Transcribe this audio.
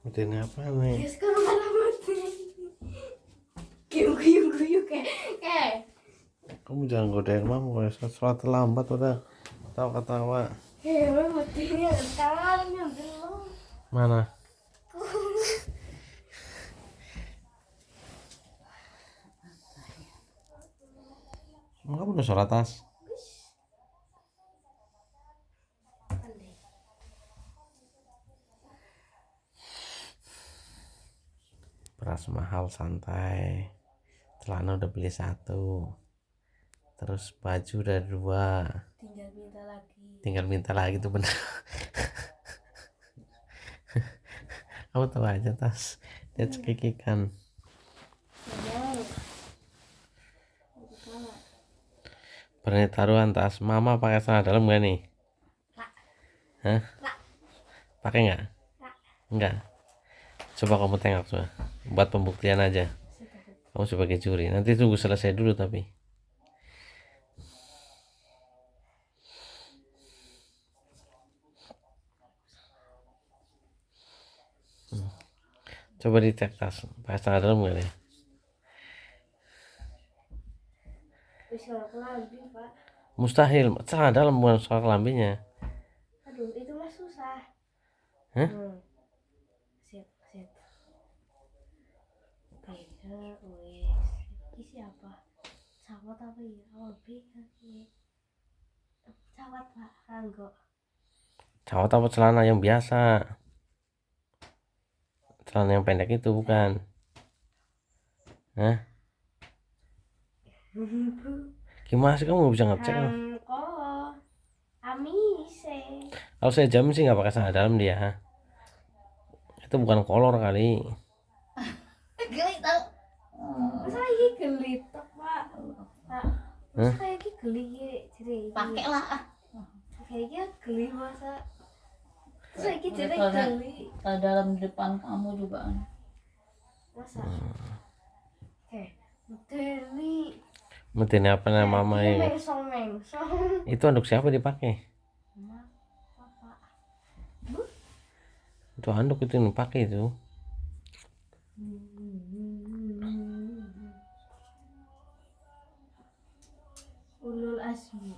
Ini apa nih? Ya sekarang malah mati. Guyuk kayak. Kamu jangan godain mama, kalau sholat terlambat udah ketawa-ketawa. Memang matinya sekarang belum. Mana? Emang kamu udah sholat tas? Beras mahal santai. Celana udah beli 1. Terus baju udah 2. Tinggal minta lagi tuh bener. Kamu tahu aja tas. Dia cekikikan. Berani taruhan tas. Mama pakai celana dalam gak nih? Hah? Pakai nggak? Enggak. Coba kamu tengok coba. Buat pembuktian aja. Kamu sebagai juri. Nanti tunggu selesai dulu tapi. Coba dicek tas. Pakai celana dalam nggak nih? Mustahil. Celana dalam bukan soal kelambinya. Aduh, itu mah susah. Hah? Siap. Kayak wes. Ini siapa? Cawat apa ya? Awal B kan. Cawat Pak, kanggo. Cawat apa celana yang biasa? Celana yang pendek itu bukan? Hah? Gimana sih kamu nggak bisa ngecek? Kok amise. Kalau saya jamin sih nggak pakai celana dalam dia. Itu bukan kolor kali. Gelit tau. Masa lagi gelit Pak? Pak. Masa kayak geli jadi. Pakai lah. Kayaknya geli masa. Terus lagi jadi geli. Kalau dalam depan kamu juga. Masa? Geli. Metin apa nama mama ini? Mengsong. Itu handuk siapa dipakai? Bapak. Itu handuk itu yang dipakai itu. Ulul Azmi.